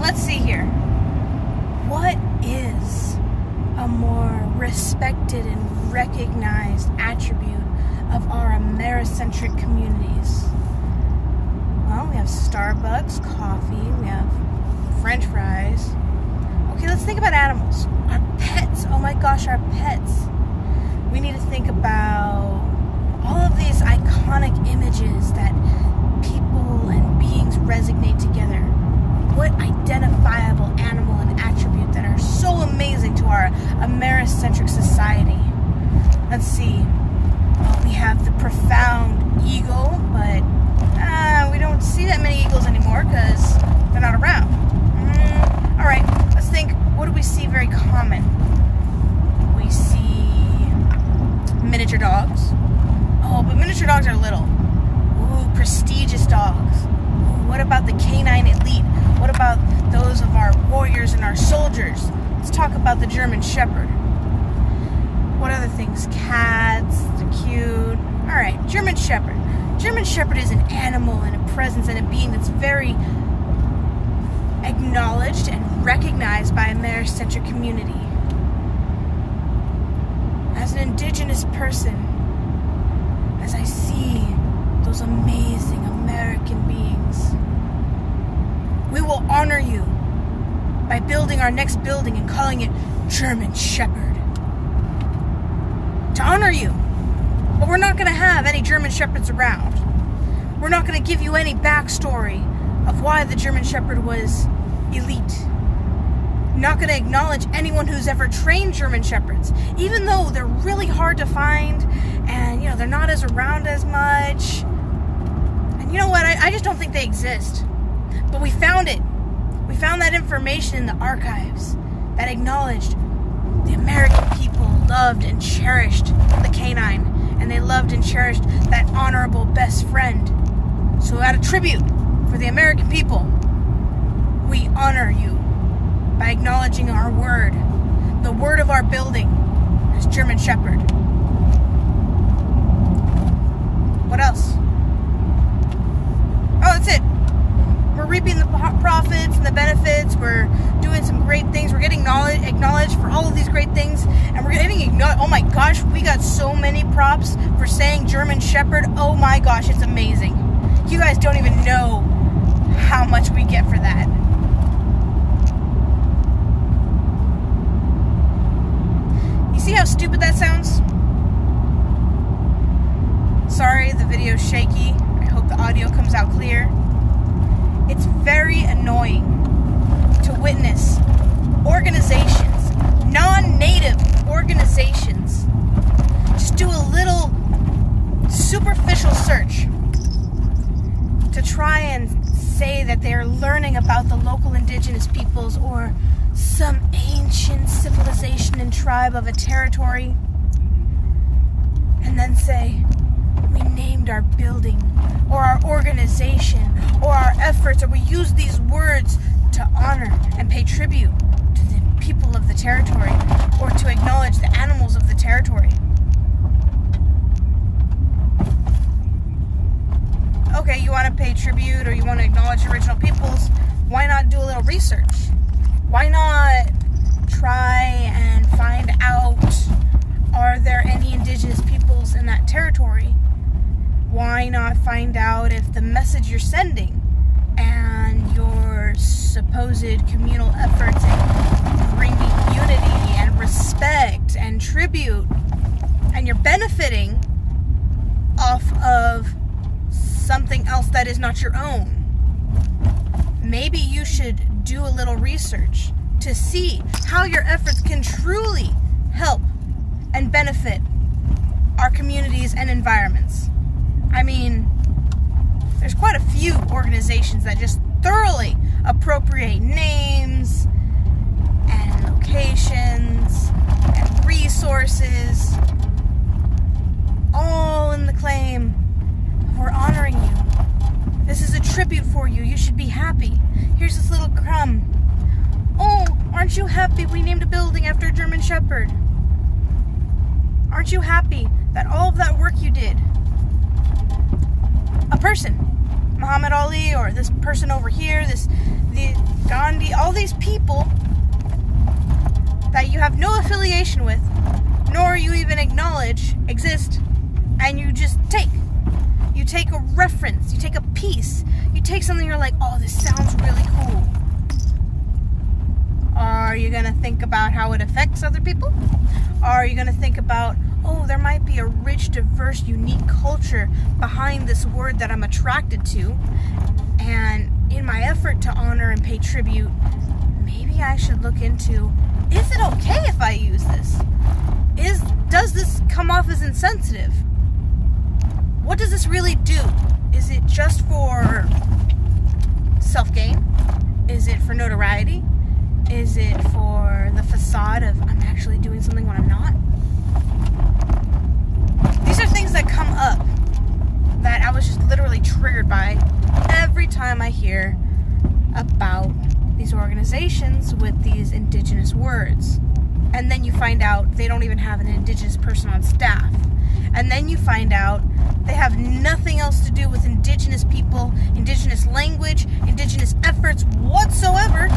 let's see here. What is a more respected and recognized attribute of our Americentric communities? Well, we have Starbucks, coffee, we have French fries. Okay, let's think about animals. Our pets. Oh my gosh, our pets. We need to think about all of these iconic images that people and beings resonate together. What identifiable animal and attribute that are so amazing to our Americentric society? Let's see. We have the profound eagle, but we don't see that many eagles anymore because they're not around. Alright, let's think. What do we see very common? We see miniature dogs. Oh, but miniature dogs are little. Ooh, prestigious dogs. Ooh, what about the canine elite? What about those of our warriors and our soldiers? Let's talk about the German Shepherd. What other things? Cats, they're cute. Alright, German Shepherd. German Shepherd is an animal and a presence and a being that's very acknowledged and recognized by Americentric community. As an indigenous person, as I see those amazing American beings, we will honor you by building our next building and calling it German Shepherd. To honor you. But we're not going to have any German Shepherds around. We're not going to give you any backstory of why the German Shepherd was elite. Not going to acknowledge anyone who's ever trained German Shepherds, even though they're really hard to find and, they're not as around as much. And you know what? I just don't think they exist. But we found it. We found that information in the archives that acknowledged the American people loved and cherished the canine, and they loved and cherished that honorable best friend. So out of tribute for the American people, we honor you by acknowledging our word, the word of our building, as German Shepherd. What else? Oh, that's it. We're reaping the profits and the benefits. We're doing some great things. We're getting acknowledged for all of these great things. And we're getting acknowledged. Oh my gosh, we got so many props for saying German Shepherd. Oh my gosh, it's amazing. You guys don't even know how much we get for that. You see how stupid that sounds? Sorry, the video's shaky. I hope the audio comes out clear. It's very annoying to witness organizations, non-native organizations, just do a little superficial search to try and say that they're learning about the local indigenous peoples or some ancient civilization and tribe of a territory, and then say, we named our building, or our organization, or our efforts, or we use these words to honor and pay tribute to the people of the territory, or to acknowledge the animals of the territory. Okay, you want to pay tribute, or you want to acknowledge original peoples, why not do a little research? Why not try and find out, are there any indigenous peoples in that territory? Why not find out if the message you're sending and your supposed communal efforts in bringing unity and respect and tribute, and you're benefiting off of something else that is not your own? Maybe you should do a little research to see how your efforts can truly help and benefit our communities and environments. I mean, there's quite a few organizations that just thoroughly appropriate names and locations and resources, all in the claim of we're honoring you. This is a tribute for you. You should be happy. Here's this little crumb. Oh, aren't you happy we named a building after a German Shepherd? Aren't you happy that all of that work you did, a person, Muhammad Ali, or this person over here, all these people that you have no affiliation with, nor you even acknowledge exist, and you just take. You take a reference, you take a piece, you take something you're like, oh, this sounds really cool. Are you going to think about how it affects other people? Are you going to think about, oh, there might be a rich, diverse, unique culture behind this word that I'm attracted to, and in my effort to honor and pay tribute, maybe I should look into, is it okay if I use this? Does this come off as insensitive? What does this really do? Is it just for self-gain? Is it for notoriety? Is it for the facade of I'm actually doing something when I'm not? These are things that come up that I was just literally triggered by every time I hear about these organizations with these indigenous words. And then you find out they don't even have an indigenous person on staff. And then you find out they have nothing else to do with indigenous people, indigenous language, indigenous efforts whatsoever,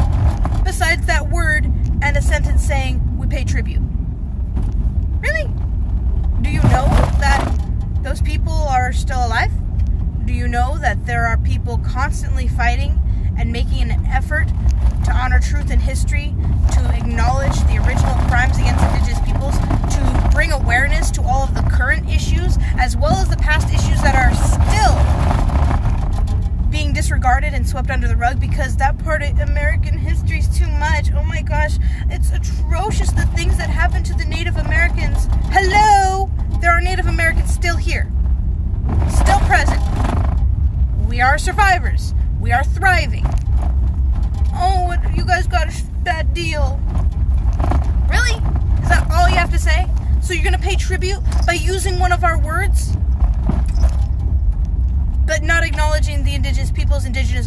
besides that word and a sentence saying, we pay tribute. Really? Do you know that those people are still alive? Do you know that there are people constantly fighting and making an effort to honor truth and history, to acknowledge the original crimes against indigenous peoples, to bring awareness to all of the current issues, as well as the past issues that are still being disregarded and swept under the rug because that part of American history is too much. Oh my gosh, it's atrocious, the things that happened to the Native Americans. Hello! There are Native Americans still here, still present. We are survivors. We are thriving. Oh, you guys got a bad deal. Really? Is that all you have to say? So you're going to pay tribute by using one of our words? But not acknowledging the indigenous peoples, indigenous